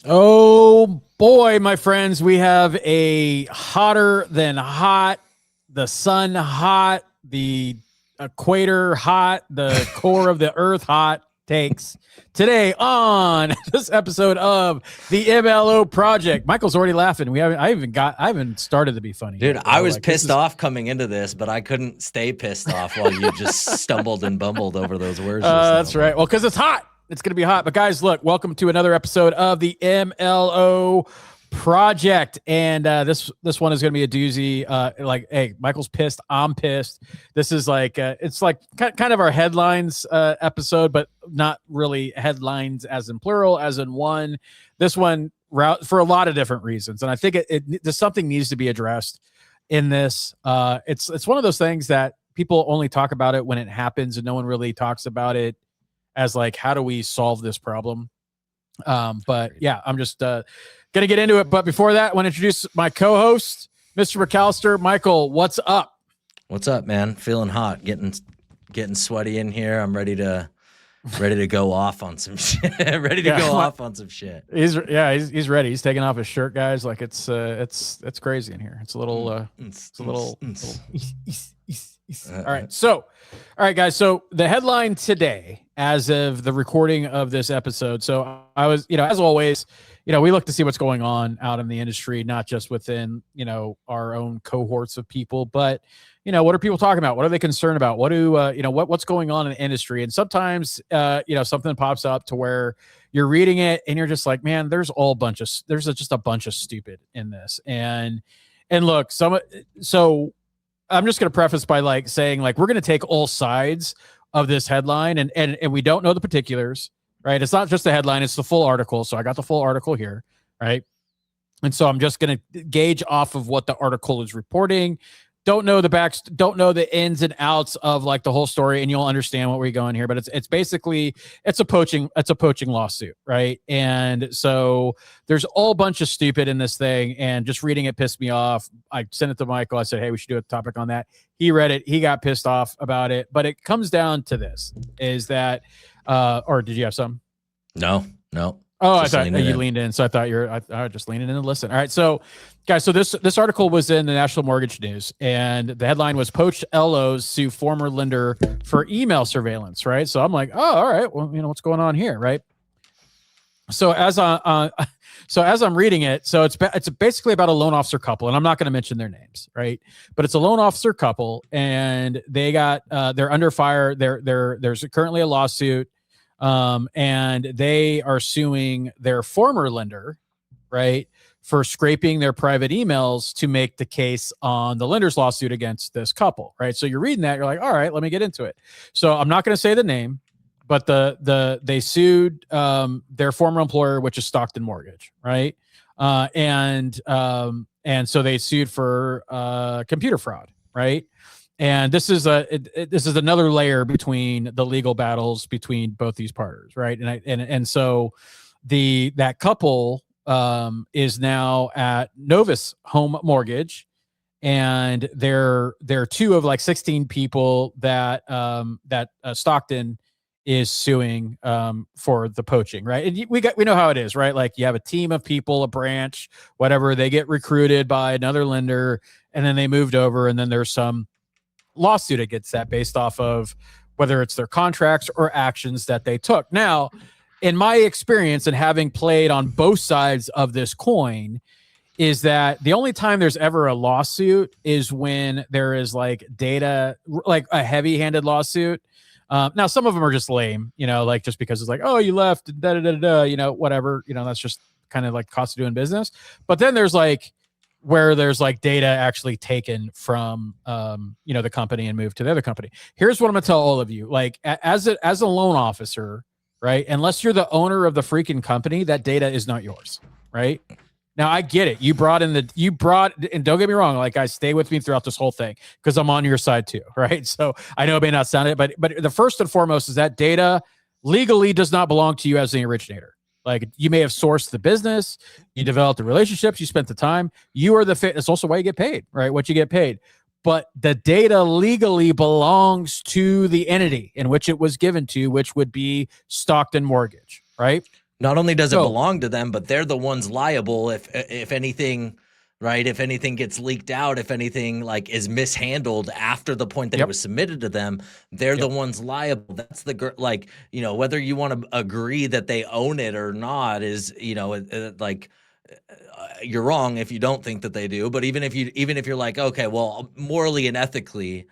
Oh boy, my friends, we have a hotter than hot, the sun hot, the equator hot, the core of the earth hot takes today on this episode of the MLO project. Michael's already laughing. I haven't started to be funny Dude, yet, I bro. was Like, pissed off coming into this, but I couldn't stay pissed off while you just stumbled and bumbled over those words. That's right. Well, because it's hot. It's going to be hot. But guys, look, welcome to another episode of the MLO project. And this one is going to be a doozy. Hey, Michael's pissed. I'm pissed. This is like, it's like kind of our headlines episode, but not really headlines as in plural, as in one. This one for a lot of different reasons. And I think there's something needs to be addressed in this. It's one of those things that people only talk about it when it happens and no one really talks about it as like, how do we solve this problem? But yeah, I'm just going to get into it. But before that, I want to introduce my co-host, Mr. McAllister. Michael, what's up? What's up, man? Feeling hot, getting sweaty in here. I'm ready to go off on some shit. Off on some shit. He's ready. He's taking off his shirt, guys. Like it's crazy in here. It's a little all right, guys. So the headline today, as of the recording of this episode. So I was, as always, we look to see what's going on out in the industry, not just within, our own cohorts of people, but, what are people talking about? What are they concerned about? What do, what's going on in the industry? And sometimes, something pops up to where you're reading it and you're just like, man, there's just a bunch of stupid in this. And look, so I'm just going to preface by like saying like, we're going to take all sides of this headline and we don't know the particulars, right? It's not just the headline, it's the full article. So I got the full article here, right? And so I'm just going to gauge off of what the article is reporting. Don't know the ins and outs of like the whole story, and you'll understand what we're going here. But it's basically a poaching lawsuit, right? And so there's all bunch of stupid in this thing, and just reading it pissed me off. I sent it to Michael. I said, hey, we should do a topic on that. He read it. He got pissed off about it. But it comes down to this: is that, or did you have some? No. Oh, I thought you leaned in, so I thought I was just leaning in and listen. All right, so guys, so this article was in the National Mortgage News, and the headline was "Poached LOs Sue Former Lender for Email Surveillance." Right, so I'm like, oh, all right, well, what's going on here, right? So as I'm reading it, so it's basically about a loan officer couple, and I'm not going to mention their names, right? But it's a loan officer couple, and they got they're under fire. There's currently a lawsuit. And they are suing their former lender, right, for scraping their private emails to make the case on the lender's lawsuit against this couple, right? So you're reading that, you're like, all right, let me get into it. So I'm not going to say the name, but they sued their former employer, which is Stockton Mortgage, right? And so they sued for computer fraud, right? And this is another layer between the legal battles between both these partners, right? And so that couple is now at Novus Home Mortgage, and they're two of like 16 people that Stockton is suing for the poaching, right? And we know how it is, right? Like you have a team of people, a branch, whatever, they get recruited by another lender, and then they moved over, and then there's some lawsuit against that based off of whether it's their contracts or actions that they took. Now, in my experience and having played on both sides of this coin, is that the only time there's ever a lawsuit is when there is like data, like a heavy-handed lawsuit. Now, some of them are just lame, like just because it's like, oh, you left, whatever, that's just kind of like cost of doing business. But then there's like where there's like data actually taken from, the company and moved to the other company. Here's what I'm gonna tell all of you. Like as a loan officer, right? Unless you're the owner of the freaking company, that data is not yours, right? Now I get it. You brought, and don't get me wrong, like guys, stay with me throughout this whole thing because I'm on your side too, right? So I know it may not sound it, but the first and foremost is that data legally does not belong to you as the originator. Like you may have sourced the business, you developed the relationships, you spent the time, you are the fit. It's also why you get paid, right? What you get paid. But the data legally belongs to the entity in which it was given to, which would be Stockton Mortgage, right? Not only does it belong to them, but they're the ones liable if anything, right? If anything gets leaked out, if anything like is mishandled after the point that it was submitted to them, they're the ones liable. That's the like, you know, whether you want to agree that they own it or not is, you know, like you're wrong if you don't think that they do. But even if you're like, okay, well, morally and ethically,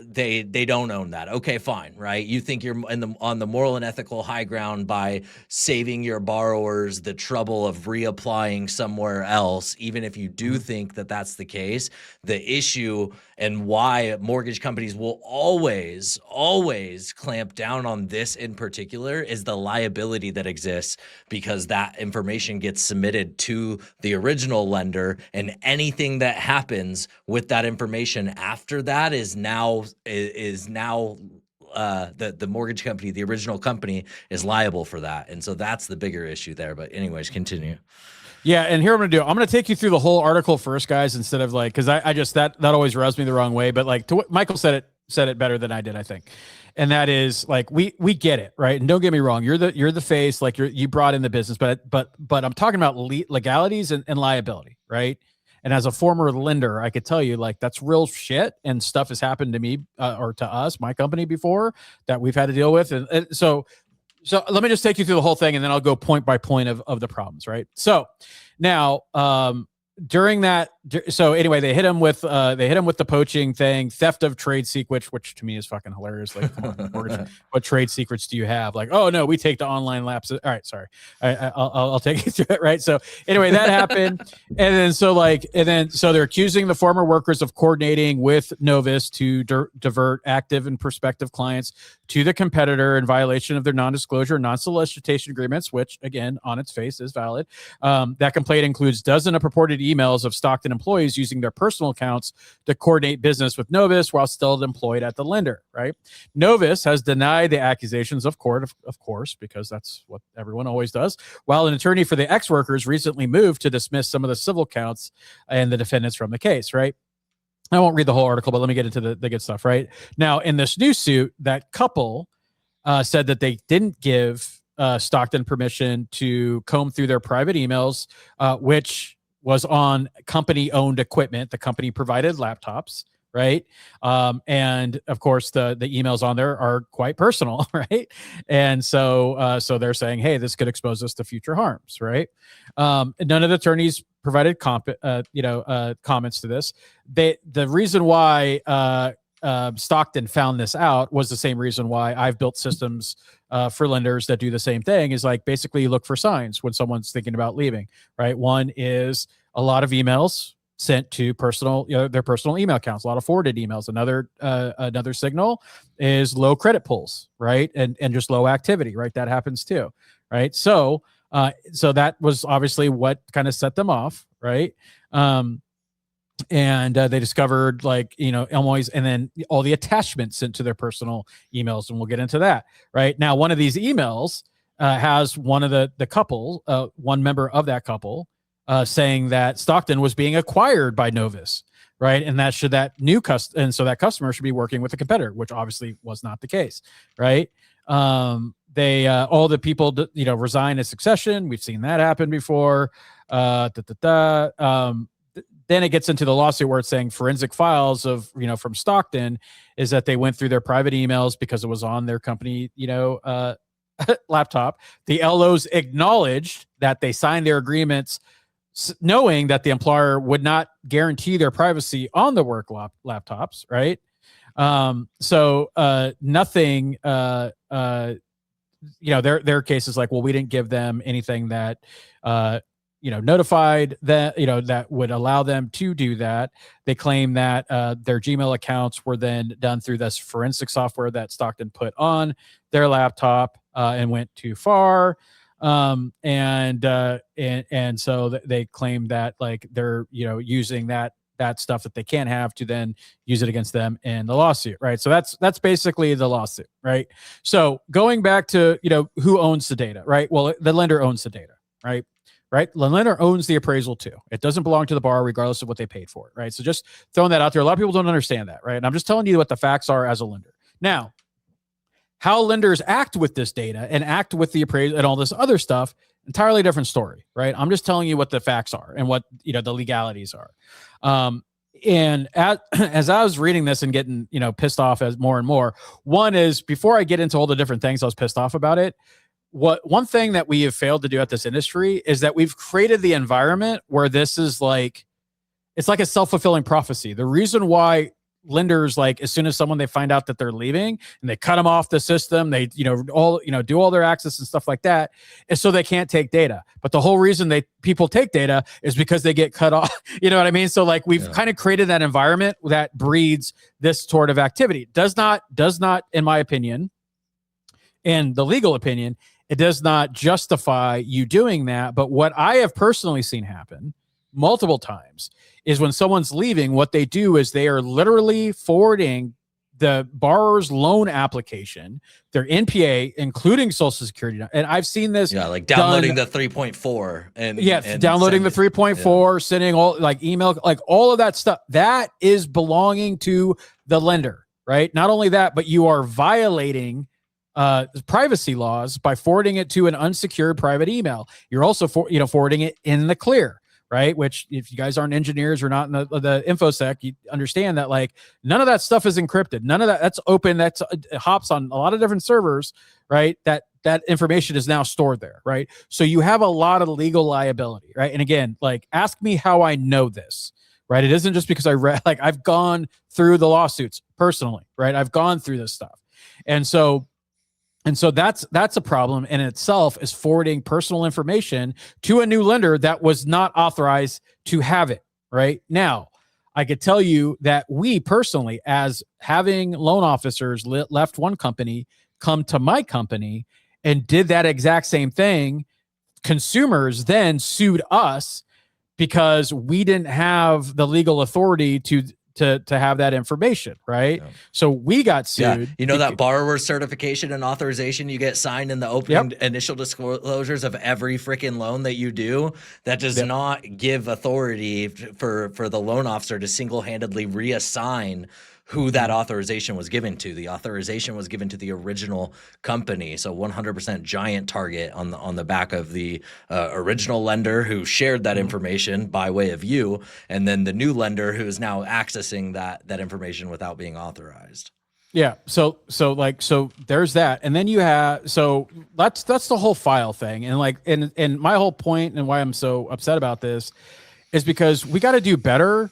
they don't own that. Okay, fine, right? You think you're on the moral and ethical high ground by saving your borrowers the trouble of reapplying somewhere else, even if you do think that that's the case. The issue and why mortgage companies will always clamp down on this in particular is the liability that exists, because that information gets submitted to the original lender, and anything that happens with that information after that is now the mortgage company, the original company, is liable for that. And so that's the bigger issue there. But anyways, continue. Yeah, and here I'm going to take you through the whole article first, guys, instead of like, because I just that always rubs me the wrong way. But like, to what Michael said it better than I did, I think, and that is like we get it, right? And don't get me wrong, you're the face, like you brought in the business, but I'm talking about legalities and liability, right? And as a former lender, I could tell you like that's real shit, and stuff has happened to me or to us, my company, before that we've had to deal with, and so. So let me just take you through the whole thing, and then I'll go point by point of the problems, right? So now, during that, so anyway, they hit him with the poaching thing, theft of trade secrets, which to me is fucking hilarious. Like, come on, mortgage, what trade secrets do you have? Like, oh no, we take the online lapses. All right, sorry, I'll take you through it, right? So anyway, that happened, and then so they're accusing the former workers of coordinating with Novus to divert active and prospective clients to the competitor in violation of their non-disclosure, non-solicitation agreements, which again, on its face, is valid. That complaint includes dozens of purported emails of Stockton employees using their personal accounts to coordinate business with Novus while still employed at the lender, right? Novus has denied the accusations of course, because that's what everyone always does, while an attorney for the ex-workers recently moved to dismiss some of the civil counts and the defendants from the case, right? I won't read the whole article, but let me get into the good stuff, right? Now, in this new suit, that couple said that they didn't give Stockton permission to comb through their private emails, which was on company-owned equipment. The company provided laptops, right? And of course, the emails on there are quite personal, right? And so they're saying, hey, this could expose us to future harms, right? None of the attorneys provided comments to this. The reason why Stockton found this out was the same reason why I've built systems for lenders that do the same thing, is like basically you look for signs when someone's thinking about leaving, right? One is a lot of emails sent to their personal email accounts, a lot of forwarded emails. Another signal is low credit pulls, right? And just low activity, right? That happens too, right? So that was obviously what kind of set them off, right? And they discovered always, and then all the attachments sent to their personal emails, and we'll get into that right now. One of these emails has one of the couple, one member of that couple, saying that Stockton was being acquired by Novus, right? And so that customer should be working with a competitor, which obviously was not the case, right? They all the people resign in succession. We've seen that happen before. Then it gets into the lawsuit where it's saying forensic files of from Stockton is that they went through their private emails because it was on their company laptop. The LOs acknowledged that they signed their agreements knowing that the employer would not guarantee their privacy on the work laptops, right? So nothing, their case is like, well, we didn't give them anything that, notified that, that would allow them to do that. They claim that their Gmail accounts were then done through this forensic software that Stockton put on their laptop and went too far. And so they claim that like they're, using that stuff that they can't have to then use it against them in the lawsuit. Right. So that's basically the lawsuit. Right. So going back to, who owns the data, right? Well, the lender owns the data, right? Right. The lender owns the appraisal too. It doesn't belong to the borrower regardless of what they paid for it. Right. So just throwing that out there. A lot of people don't understand that. Right. And I'm just telling you what the facts are as a lender. Now, How lenders act with this data and act with the appraisal and all this other stuff, entirely different story, right? I'm just telling you what the facts are and what, the legalities are. And as I was reading this and getting, pissed off as more and more, one is, before I get into all the different things I was pissed off about it, one thing that we have failed to do at this industry is that we've created the environment where this is like, it's like a self-fulfilling prophecy. The reason why lenders, like, as soon as they find out that they're leaving and they cut them off the system, they, do all their access and stuff like that, is so they can't take data. But the whole reason people take data is because they get cut off. You know what I mean? So like, we've kind of created that environment that breeds this sort of activity. Does not, in my opinion, in the legal opinion, it does not justify you doing that. But what I have personally seen happen multiple times is when someone's leaving, what they do is they are literally forwarding the borrower's loan application, their NPA, including Social Security. And I've seen this. Yeah, like downloading the 3.4 and downloading the 3.4, sending all like email, like all of that stuff. That is belonging to the lender, right? Not only that, but you are violating privacy laws by forwarding it to an unsecured private email. You're also forwarding it in the clear. Right. Which, if you guys aren't engineers or not in the InfoSec, you understand that like none of that stuff is encrypted. None of that's open. It hops on a lot of different servers. Right. That information is now stored there. Right. So you have a lot of legal liability. Right. And again, like, ask me how I know this. Right. It isn't just because I read, like, I've gone through the lawsuits personally. Right. I've gone through this stuff. And so that's a problem in itself, is forwarding personal information to a new lender that was not authorized to have it. Right now, I could tell you that we personally, as having loan officers left one company, come to my company and did that exact same thing. Consumers then sued us because we didn't have the legal authority to have that information, right? Yeah. So we got sued. Yeah. That borrower certification and authorization you get signed in the opening initial disclosures of every freaking loan that you do, that does not give authority for the loan officer to single-handedly reassign who that authorization was given to. The authorization was given to the original company. So 100% giant target on the back of the original lender who shared that information by way of you, and then the new lender who is now accessing that information without being authorized. Yeah. So there's that. And then you have, so that's the whole file thing. And like, and my whole point and why I'm so upset about this is because we got to do better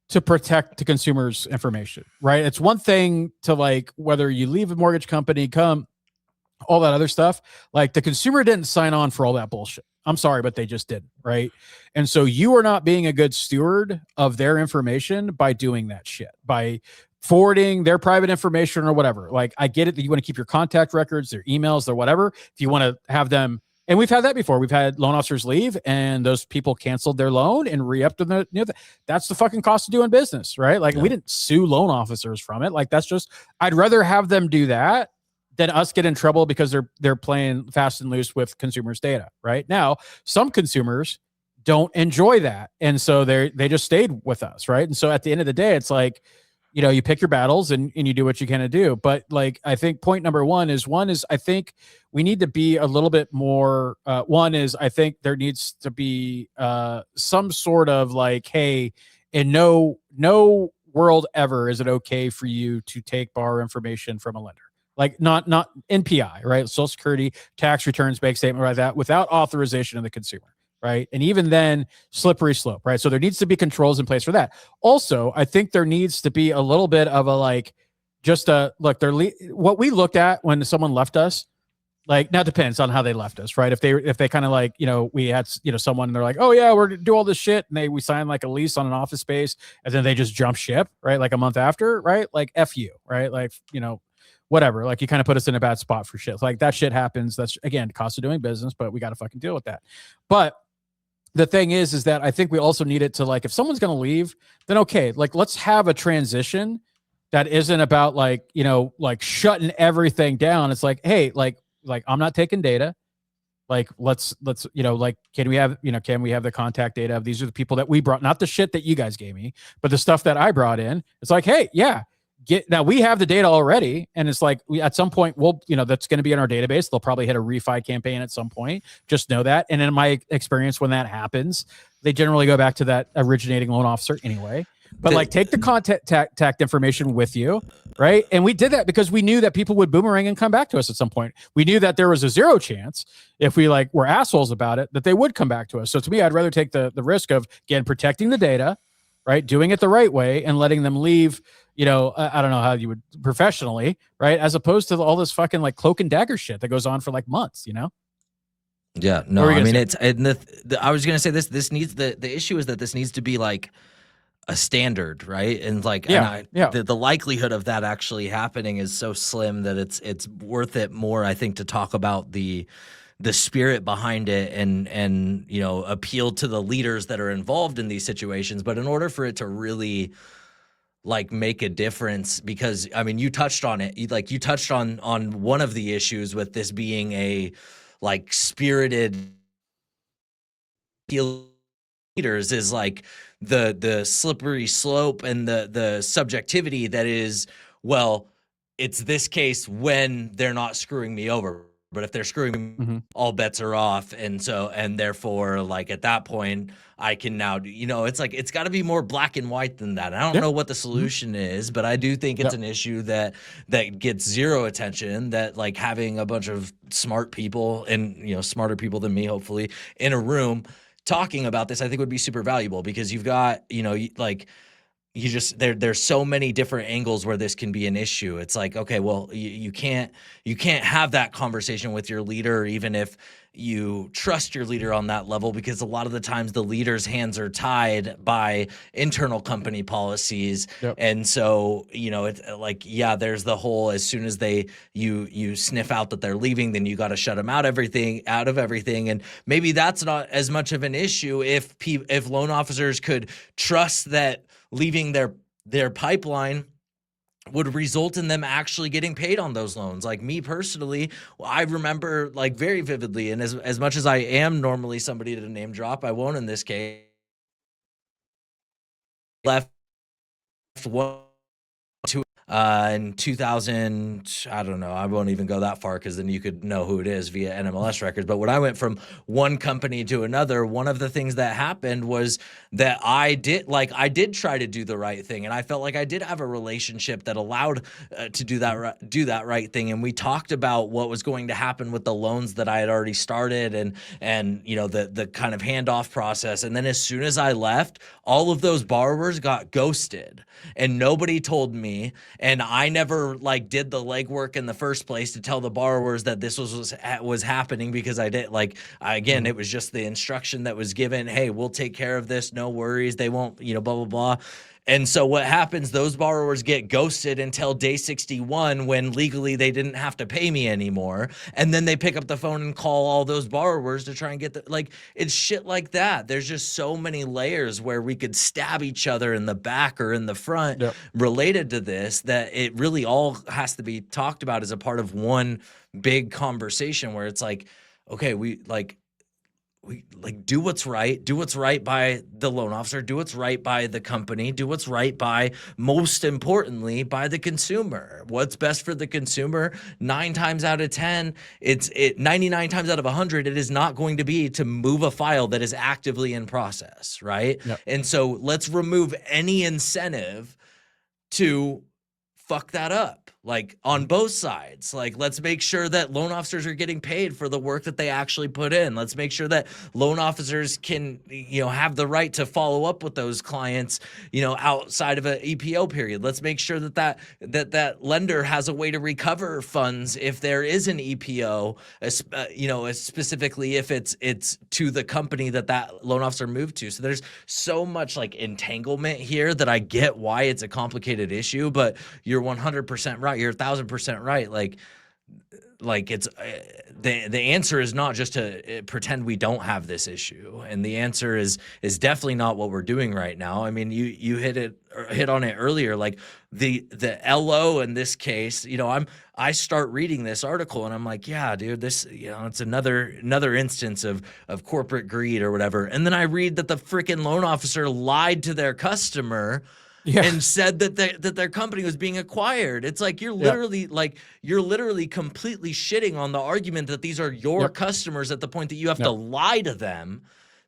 to protect the consumer's information, right? It's one thing to, like, whether you leave a mortgage company, all that other stuff, like, the consumer didn't sign on for all that bullshit. I'm sorry, but they just didn't, right? And so you are not being a good steward of their information by doing that shit, by forwarding their private information or whatever. Like, I get it that you want to keep your contact records, their emails, their whatever. If you want to have them, and we've had that before. We've had loan officers leave and those people canceled their loan and re-upped them. That's the fucking cost of doing business, right? Like, we didn't sue loan officers from it. Like, that's just, I'd rather have them do that than us get in trouble because they're playing fast and loose with consumers' data. Right now, some consumers don't enjoy that, and so they just stayed with us, right? And so at the end of the day, it's like, you pick your battles and you do what you can to do. But like, I think point number one is I think we need to be a little bit more, I think there needs to be some sort of like, hey, in no world ever is it okay for you to take borrower information from a lender. Like, not NPI, right? Social Security, tax returns, bank statement, like that, without authorization of the consumer. Right. And even then, slippery slope. Right. So there needs to be controls in place for that. Also, I think there needs to be a little bit of a, like, just a look, what we looked at when someone left us, like, now it depends on how they left us. Right. If they kind of like, we had, someone and they're like, oh yeah, we're going to do all this shit. And we signed like a lease on an office space and then they just jump ship. Right. Like a month after. Right. Like, F you. Right. Like, whatever. Like, you kind of put us in a bad spot for shit. Like, that shit happens. That's, again, cost of doing business, but we got to fucking deal with that. But the thing is that I think we also need it to, like, if someone's going to leave, then okay, like, let's have a transition that isn't about like, like shutting everything down. It's like, hey, like I'm not taking data. Like, let's, like, can we have the contact data of these are the people that we brought, not the shit that you guys gave me, but the stuff that I brought in. It's like, hey, yeah, now we have the data already, and it's like at some point that's going to be in our database. They'll probably hit a refi campaign at some point. Just know that. And in my experience, when that happens, they generally go back to that originating loan officer anyway. But like, take the contact information with you, right? And we did that because we knew that people would boomerang and come back to us at some point. We knew that there was a 0 chance, if we like were assholes about it, that they would come back to us. So to me, I'd rather take the risk of, again, protecting the data, right, doing it the right way, and letting them leave. I don't know how you would professionally, right, as opposed to all this fucking like cloak and dagger shit that goes on for like months. Yeah, no, I mean, I was gonna say this needs the issue is that this needs to be like a standard, right? And like, the likelihood of that actually happening is so slim that it's worth it more, I think, to talk about the spirit behind it and appeal to the leaders that are involved in these situations. But in order for it to really like make a difference, because I mean, you touched on it, you touched on one of the issues with this being a like spirited leaders is like the slippery slope and the subjectivity that is, well, it's this case when they're not screwing me over, but if they're screwing me, all bets are off. And therefore, like at that point, I can now do, it's like, it's got to be more black and white than that. I don't know what the solution is, but I do think it's an issue that gets zero attention, that like having a bunch of smart people and, smarter people than me, hopefully, in a room talking about this, I think would be super valuable, because you've got, there's so many different angles where this can be an issue. It's like, okay, well, you can't have that conversation with your leader, even if you trust your leader on that level, because a lot of the times the leader's hands are tied by internal company policies. And so, it's like, there's the whole, as soon as you sniff out that they're leaving, then you got to shut them out of everything. And maybe that's not as much of an issue if loan officers could trust that leaving their pipeline would result in them actually getting paid on those loans. Like me personally, I remember like very vividly, and as much as I am normally somebody to name drop, I won't in this case, left one in 2000, I don't know, I won't even go that far because then you could know who it is via NMLS records. But when I went from one company to another, one of the things that happened was that I did try to do the right thing, and I felt like I did have a relationship that allowed to do that right thing. And we talked about what was going to happen with the loans that I had already started, and the kind of handoff process. And then as soon as I left, all of those borrowers got ghosted, and nobody told me. And I never like did the legwork in the first place to tell the borrowers that this was happening, because I did it was just the instruction that was given. Hey, we'll take care of this. No worries. They won't, blah, blah, blah. And so what happens, those borrowers get ghosted until day 61, when legally they didn't have to pay me anymore. And then they pick up the phone and call all those borrowers to try and get it's shit like that. There's just so many layers where we could stab each other in the back or in the front related to this, that it really all has to be talked about as a part of one big conversation, where it's like, okay, we do what's right by the loan officer, do what's right by the company, do what's right by, most importantly, by the consumer. What's best for the consumer? 9 times out of 10, 99 times out of 100, it is not going to be to move a file that is actively in process, right? And so let's remove any incentive to fuck that up, like on both sides. Like, let's make sure that loan officers are getting paid for the work that they actually put in. Let's make sure that loan officers can, have the right to follow up with those clients, outside of an EPO period. Let's make sure that lender has a way to recover funds if there is an EPO, specifically if it's to the company that loan officer moved to. So there's so much like entanglement here that I get why it's a complicated issue, but you're 100% right. You're 1,000% right. Like it's the answer is not just to pretend we don't have this issue, and the answer is definitely not what we're doing right now. I mean, you hit on it earlier, like the LO in this case. I start reading this article and I'm like, yeah, dude, this it's another instance of corporate greed or whatever. And then I read that the freaking loan officer lied to their customer and said that their company was being acquired. It's like you're literally completely shitting on the argument that these are your customers at the point that you have to lie to them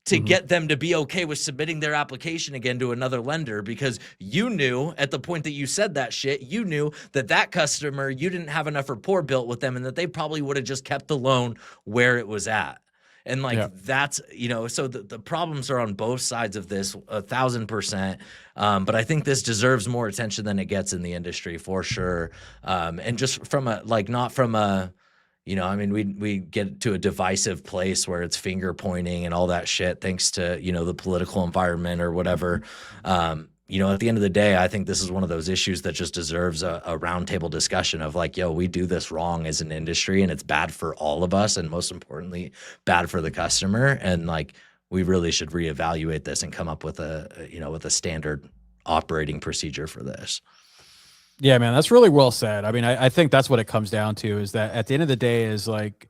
to get them to be okay with submitting their application again to another lender, because you knew at the point that you said that shit, you knew that customer, you didn't have enough rapport built with them and that they probably would have just kept the loan where it was at. And like, that's, so the problems are on both sides of this 1,000%. But I think this deserves more attention than it gets in the industry for sure. And just from not from a, we get to a divisive place where it's finger pointing and all that shit, thanks to, the political environment or whatever. At the end of the day, I think this is one of those issues that just deserves a roundtable discussion of like, yo, we do this wrong as an industry and it's bad for all of us. And most importantly, bad for the customer. And like, we really should reevaluate this and come up with with a standard operating procedure for this. Yeah, man, that's really well said. I mean, I think that's what it comes down to, is that at the end of the day is like,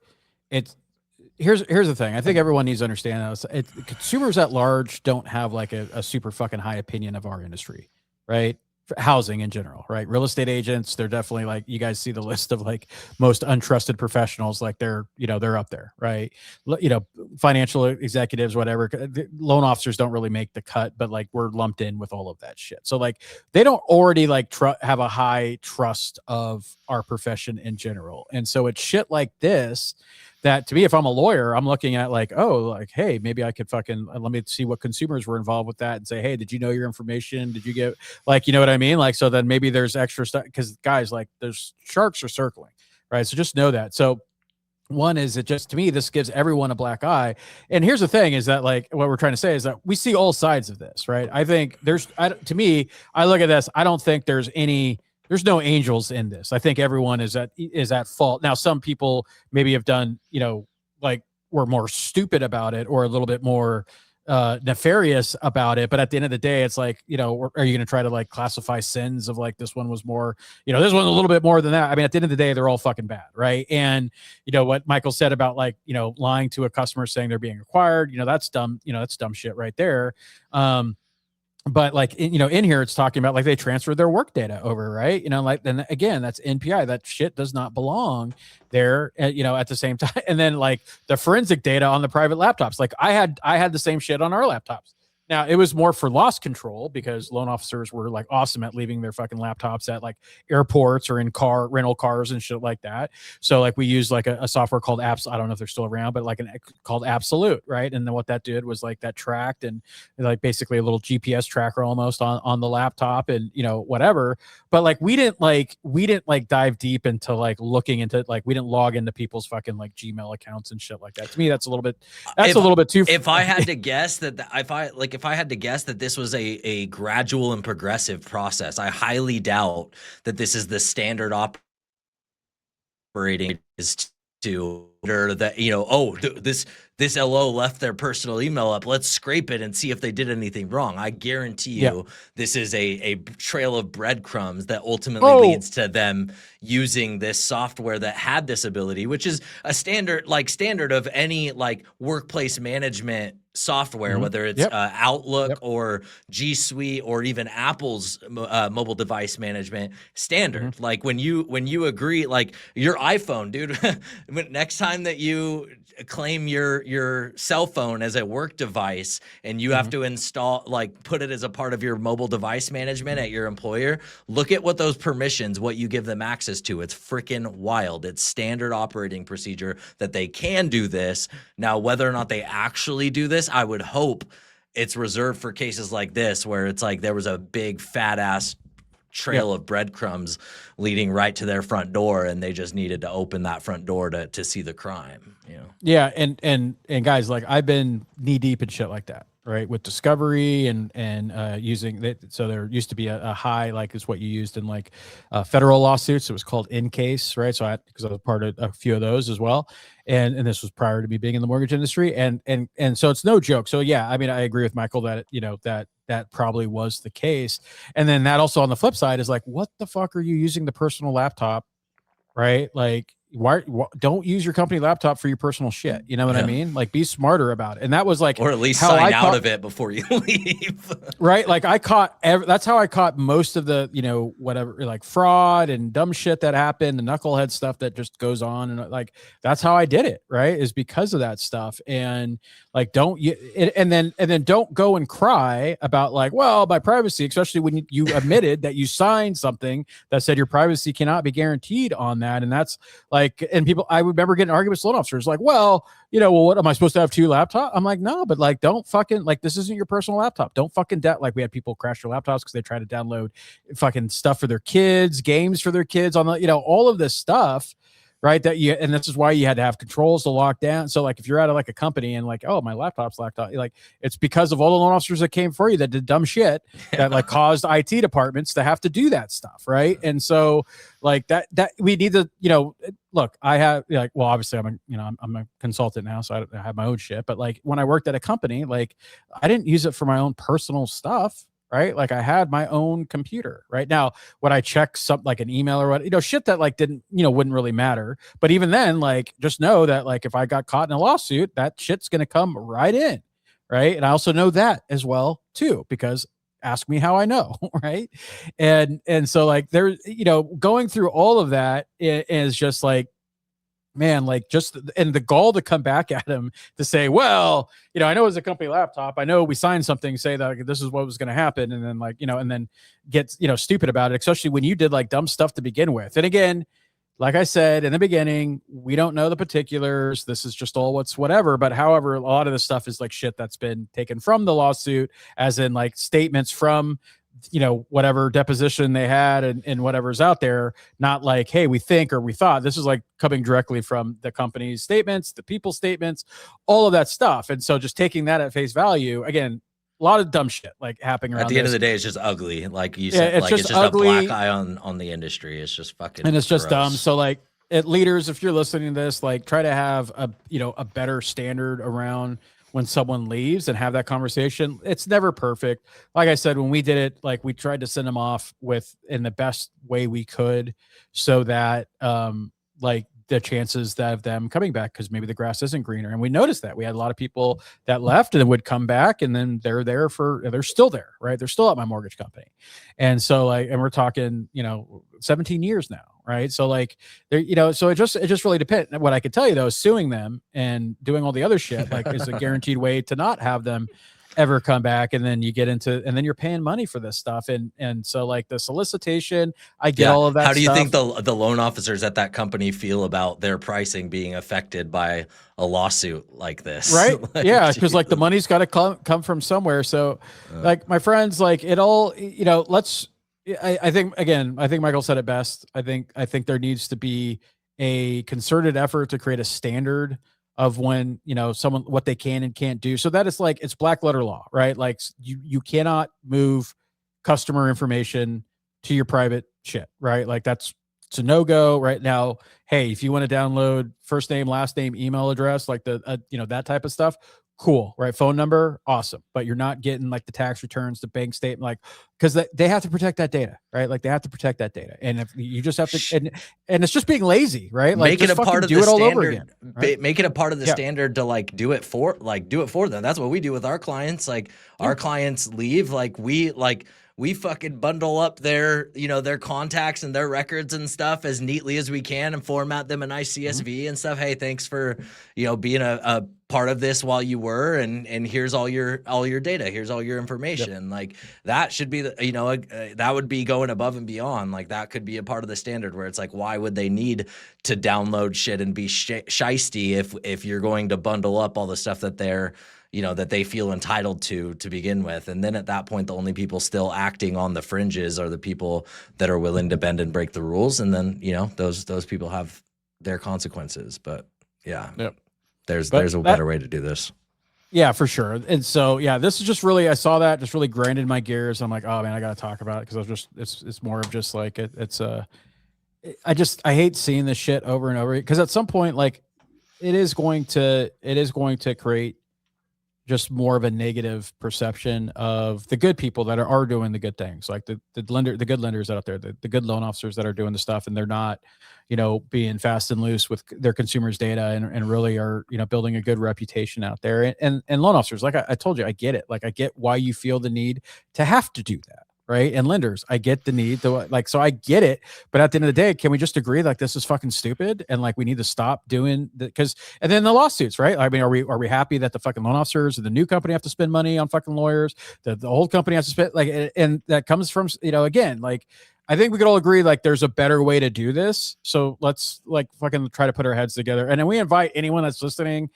here's the thing. I think everyone needs to understand that consumers at large don't have like a super fucking high opinion of our industry, right? Housing in general, right? Real estate agents, they're definitely like, you guys see the list of like most untrusted professionals, like they're up there, right? Financial executives, whatever. Loan officers don't really make the cut, but like we're lumped in with all of that shit. So like they don't already like have a high trust of our profession in general. And so it's shit like this that, to me, if I'm a lawyer, I'm looking at like, oh, like, hey, maybe I could let me see what consumers were involved with that and say, hey, did you know your information? Did you get, like, you know what I mean? Like, so then maybe there's extra stuff, because guys, like, there's sharks are circling, right? So just know that. So one is, it just, to me, this gives everyone a black eye. And here's the thing is that, like, what we're trying to say is that we see all sides of this, right? I think to me, I look at this, I don't think there's no angels in this. I think everyone is at fault. Now, some people maybe have done, like, were more stupid about it or a little bit more nefarious about it. But at the end of the day, it's like, are you going to try to like classify sins of like, this one was more, this one a little bit more than that? I mean, at the end of the day, they're all fucking bad, right? And what Michael said about like, lying to a customer saying they're being acquired, that's dumb. That's dumb shit right there. But like, in here, it's talking about like they transferred their work data over, right? Like, then again, that's NPI. That shit does not belong there, at the same time. And then like the forensic data on the private laptops, like I had the same shit on our laptops. Now, it was more for loss control because loan officers were like awesome at leaving their fucking laptops at like airports or in rental cars and shit like that. So like we used like a software called Apps. I don't know if they're still around, but like called Absolute, right? And then what that did was like that tracked and like basically a little GPS tracker almost on the laptop and whatever. But like we didn't dive deep into like looking into like, we didn't log into people's fucking like Gmail accounts and shit like that. To me, that's a little bit too. If I had to guess if I had to guess that this was a gradual and progressive process, I highly doubt that this is the standard operating is to that, this LO left their personal email up. Let's scrape it and see if they did anything wrong. I guarantee you this is a trail of breadcrumbs that ultimately leads to them using this software that had this ability, which is a standard of any like workplace management software, whether it's Outlook or G Suite or even Apple's mobile device management standard. Like when you agree, like your iPhone, dude, next time that you claim your cell phone as a work device and you have to install, like put it as a part of your mobile device management at your employer, look at what those permissions, what you give them access to. It's freaking wild. It's standard operating procedure that they can do this. Now, whether or not they actually do this, I would hope it's reserved for cases like this, where it's like there was a big fat ass trail of breadcrumbs leading right to their front door, and they just needed to open that front door to see the crime. Yeah, and guys, like I've been knee deep in shit like that, right? With discovery and using that. So there used to be a high, like is what you used in like federal lawsuits. It was called in case, right? So because I was part of a few of those as well. And this was prior to me being in the mortgage industry. And so it's no joke. So yeah, I mean, I agree with Michael that, that probably was the case. And then that also on the flip side is like, what the fuck are you using the personal laptop, right? Like, why don't use your company laptop for your personal shit. You know what I mean? Like, be smarter about it. And that was like, or at least sign out of it before you leave. Right. Like that's how I caught most of the, whatever, like fraud and dumb shit that happened, the knucklehead stuff that just goes on. And like, that's how I did it. Right. Is because of that stuff. And like, and then don't go and cry about like, well, my privacy, especially when you admitted that you signed something that said your privacy cannot be guaranteed on that. And that's like, and people, I remember getting arguments with loan officers like, well, what am I supposed to have 2 laptops? I'm like, no, but like, don't fucking, like, this isn't your personal laptop. Don't fucking like, we had people crash their laptops because they try to download fucking stuff for their kids, games for their kids on the, all of this stuff, right? And this is why you had to have controls to lock down. So like, if you're out of like a company and like, oh, my laptop's locked out, like, it's because of all the loan officers that came for you that did dumb shit that like caused IT departments to have to do that stuff. Right. And so like that we need to, look, I have like, well, obviously I'm a consultant now, so I have my own shit. But like when I worked at a company, like I didn't use it for my own personal stuff. Right. Like I had my own computer right now. Would I check something like an email or what, shit that like didn't, wouldn't really matter. But even then, like, just know that like, if I got caught in a lawsuit, that shit's going to come right in. Right. And I also know that as well too, because ask me how I know. Right. And so like there, going through all of that is just like, man, like and the gall to come back at him to say, well, I know it's a company laptop. I know we signed something, say that like, this is what was going to happen. And then like, and then get, stupid about it, especially when you did like dumb stuff to begin with. And again, like I said in the beginning, we don't know the particulars. This is just all whatever. But however, a lot of the stuff is like shit that's been taken from the lawsuit, as in like statements from, whatever deposition they had and whatever's out there, not like, hey, we think or we thought. This is like coming directly from the company's statements, the people's statements, all of that stuff. And so just taking that at face value, again, a lot of dumb shit like happening around. At the end of the day, it's just ugly. Like you said, it's just ugly. A black eye on the industry. It's just fucking, and it's just gross. Dumb. So like, leaders, if you're listening to this, like try to have a better standard around when someone leaves and have that conversation. It's never perfect. Like I said, when we did it, like we tried to send them off in the best way we could, so that like the chances of them coming back, because maybe the grass isn't greener. And we noticed that we had a lot of people that left and would come back, and then they're still there, right? They're still at my mortgage company. And so like, and we're talking, 17 years now. Right. So like there, so it just really depends. What I could tell you though, is suing them and doing all the other shit, like is a guaranteed way to not have them ever come back. And then and then you're paying money for this stuff. And so like the solicitation, I get all of that. How do you think the loan officers at that company feel about their pricing being affected by a lawsuit like this? Right. Like, yeah. Cause like the money's got to come from somewhere. So like my friends, like it all, I think Michael said it best. I think there needs to be a concerted effort to create a standard of when, someone, what they can and can't do. So that it's like, it's black letter law, right? Like you cannot move customer information to your private shit, right? Like it's a no-go right now. Hey, if you want to download first name, last name, email address, like that type of stuff, cool, right? Phone number, awesome. But you're not getting like the tax returns, the bank statement, like, because they have to protect that data, right? Like they have to protect that data. And if you just have to, and it's just being lazy, right? Like make it a part of the standard. All over again, right? Make it a part of the standard to like do it for them. That's what we do with our clients. Like our clients leave, we fucking bundle up their contacts and their records and stuff as neatly as we can and format them in ICSV and stuff. Hey, thanks for, being a part of this while you were, and here's all your data. Here's all your information. Yep. Like that should be that would be going above and beyond. Like that could be a part of the standard where it's like, why would they need to download shit and be shisty if you're going to bundle up all the stuff that they're, that they feel entitled to begin with. And then at that point, the only people still acting on the fringes are the people that are willing to bend and break the rules. And then, those people have their consequences. But yeah, there's a better way to do this. Yeah, for sure. And so, yeah, this is just really, I saw that just really grinded my gears. I'm like, oh man, I got to talk about it. Cause it's more of just like, I hate seeing this shit over and over. Cause at some point, like it is going to create just more of a negative perception of the good people that are doing the good things, like the good lenders out there, the good loan officers that are doing the stuff, and they're not, being fast and loose with their consumers' data, and really are, building a good reputation out there. And loan officers, like I told you, I get it. Like, I get why you feel the need to have to do that. Right. And lenders, I get the need to, like, so I get it. But at the end of the day, can we just agree, like, this is fucking stupid? And like, we need to stop doing that. And then the lawsuits, right? I mean, are we happy that the fucking loan officers and the new company have to spend money on fucking lawyers, that the old company has to spend, like, and that comes from, again, like, I think we could all agree, like, there's a better way to do this. So let's, like, fucking try to put our heads together. And then we invite anyone that's listening,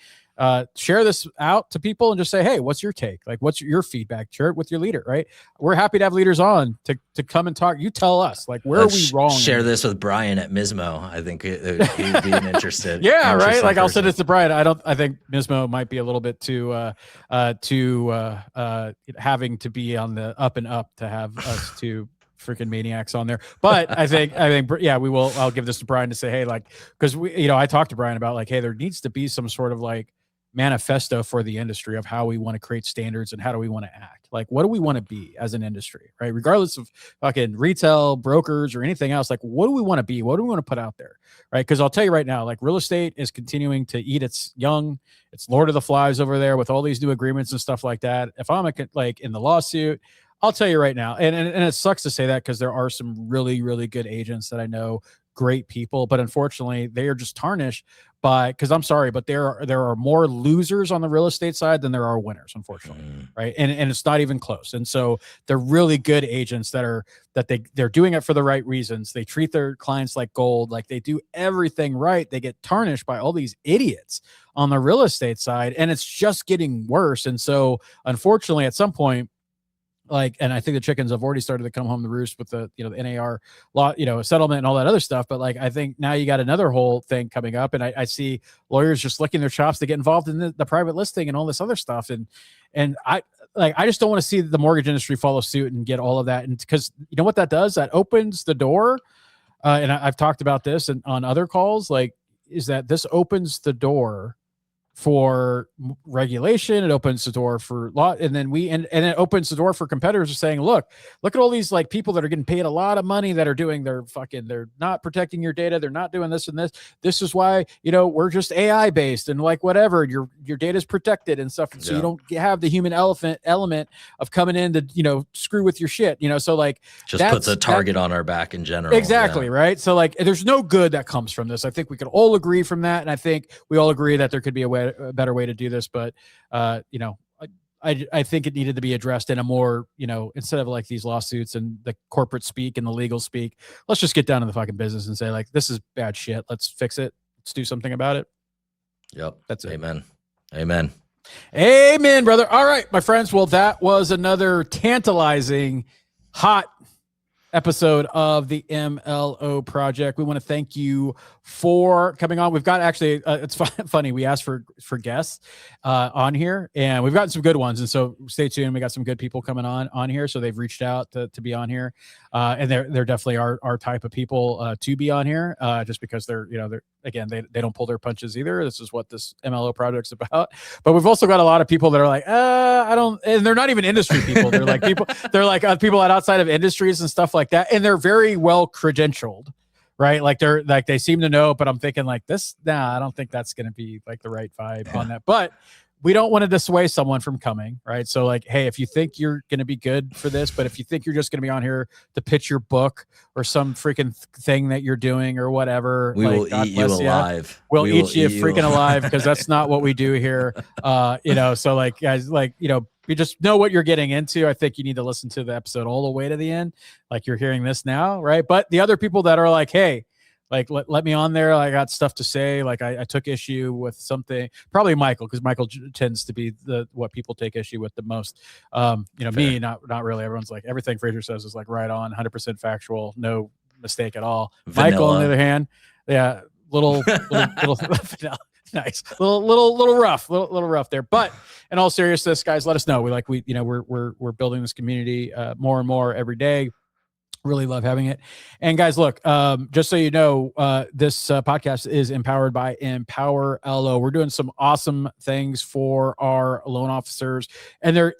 share this out to people and just say, hey, what's your take? Like, what's your feedback? Share it with your leader, right? We're happy to have leaders on to come and talk. You tell us, like, where are we wrong? Share this with Brian at Mismo. I think he would be interested. Yeah, right. Like, I'll send it to Brian. I think Mismo might be a little bit too having to be on the up and up to have us two freaking maniacs on there. But I think, yeah, we will. I'll give this to Brian to say, hey, like, because I talked to Brian about, like, hey, there needs to be some sort of, like, manifesto for the industry of how we want to create standards and how do we want to act. Like, what do we want to be as an industry, right? Regardless of fucking retail, brokers, or anything else, like, what do we want to be? What do we want to put out there, right? Because I'll tell you right now, like, real estate is continuing to eat its young. It's Lord of the Flies over there with all these new agreements and stuff like that. If I'm like in the lawsuit, I'll tell you right now, and it sucks to say that, because there are some really, really good agents that I know, great people, but unfortunately they are just tarnished because I'm sorry, but there are more losers on the real estate side than there are winners, unfortunately. Right. And it's not even close. And so they're really good agents they're doing it for the right reasons. They treat their clients like gold, like they do everything right. They get tarnished by all these idiots on the real estate side, and it's just getting worse. And so unfortunately, at some point, like, and I think the chickens have already started to come home to roost with the, the NAR law, settlement and all that other stuff. But like, I think now you got another whole thing coming up, and I see lawyers just licking their chops to get involved in the private listing and all this other stuff. And I just don't want to see the mortgage industry follow suit and get all of that. And because you know what that does, that opens the door. And I've talked about this on other calls, like, is that this opens the door for regulation. It opens the door for law, and then and it opens the door for competitors are saying, look at all these, like, people that are getting paid a lot of money that are doing they're not protecting your data, they're not doing this and this is why we're just AI based, and like, whatever, your data is protected and stuff, so you don't have the human element of coming in to screw with your shit, so like, just puts a target on our back in general. Exactly. Right. So like, there's no good that comes from this. I think we could all agree from that, and I think we all agree that there could be a better way to do this, but I think it needed to be addressed in a more, instead of like these lawsuits and the corporate speak and the legal speak, let's just get down to the fucking business and say, like, this is bad shit. Let's fix it. Let's do something about it. Yep. That's it. Amen, brother. All right, my friends. Well, that was another tantalizing, hot episode of the MLO project. We want to thank you for coming on. We've got actually, it's funny. We asked for guests on here, and we've gotten some good ones. And so stay tuned. We got some good people coming on here. So they've reached out to be on here. And they're definitely our type of people to be on here, just because they're again, they don't pull their punches either. This is what this MLO project's about. But we've also got a lot of people that are like, I don't, and they're not even industry people. They're like people, people outside of industries and stuff like that. And they're very well credentialed, right? Like they seem to know, but I'm thinking like this, I don't think that's going to be like the right vibe on that. But we don't want to dissuade someone from coming, right? So like, hey, if you think you're going to be good for this, but if you think you're just going to be on here to pitch your book or some freaking thing that you're doing or whatever, we will eat you alive. We'll eat you freaking alive, because that's not what we do here. So like, guys, like, you just know what you're getting into. I think you need to listen to the episode all the way to the end, like you're hearing this now, right? But the other people that are like, hey, like, let me on there. I got stuff to say. Like, I took issue with something, probably Michael, because Michael tends to be what people take issue with the most. Me, not really. Everyone's like, everything Frazier says is like right on, 100% factual, no mistake at all. Vanilla. Michael, on the other hand, yeah, little nice, little rough there. But in all seriousness, guys, let us know. We're building this community more and more every day. Really love having it. And guys, look, just so you know, this podcast is empowered by Empower LO. We're doing some awesome things for our loan officers, and I'll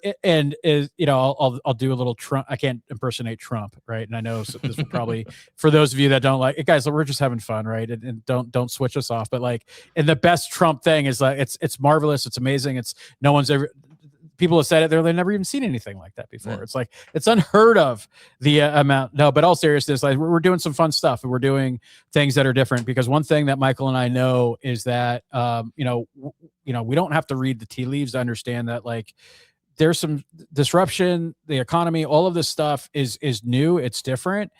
do a little Trump. I can't impersonate Trump, right? And I know this will probably, for those of you that don't like it, guys, we're just having fun, right? And don't switch us off. But like, and the best Trump thing is like, it's marvelous, it's amazing. It's no one's ever. People have said it, they've never even seen anything like that before. Yeah. It's like, it's unheard of the amount. No, but all seriousness, like we're doing some fun stuff and we're doing things that are different, because one thing that Michael and I know is that, we don't have to read the tea leaves to understand that like there's some disruption, the economy, all of this stuff is new. It's different.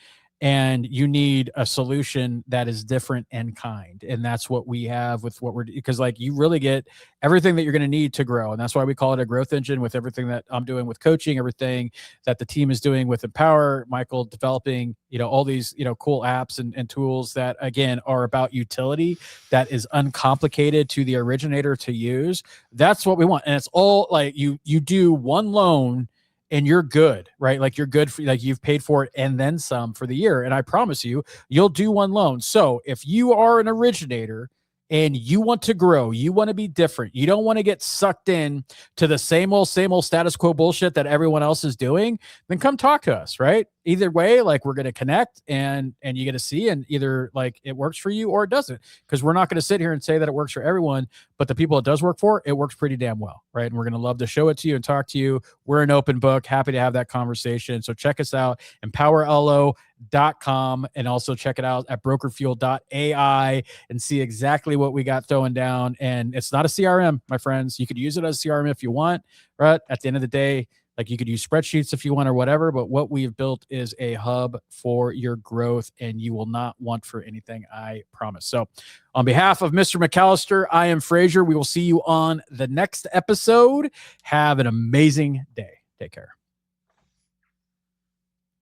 And you need a solution that is different and kind. And that's what we have with what because like you really get everything that you're going to need to grow. And that's why we call it a growth engine, with everything that I'm doing with coaching, everything that the team is doing with Empower, Michael developing, all these, cool apps and tools that again are about utility that is uncomplicated to the originator to use. That's what we want. And it's all like you do one loan and you're good, right? Like you're good for, like you've paid for it and then some for the year. And I promise you, you'll do one loan. So if you are an originator and you want to grow, you want to be different, you don't want to get sucked in to the same old status quo bullshit that everyone else is doing, then come talk to us, right? Either way, like we're going to connect and you get to see, and either like it works for you or it doesn't, because we're not going to sit here and say that it works for everyone, but the people it does work for, it works pretty damn well, right? And we're going to love to show it to you and talk to you. We're an open book, happy to have that conversation. So check us out, empowerlo.com, and also check it out at brokerfuel.ai and see exactly what we got throwing down. And it's not a CRM, my friends. You could use it as a CRM if you want, right? At the end of the day, like you could use spreadsheets if you want or whatever, but what we've built is a hub for your growth, and you will not want for anything, I promise. So on behalf of Mr. McAllister, I am Frazier. We will see you on the next episode. Have an amazing day. Take care.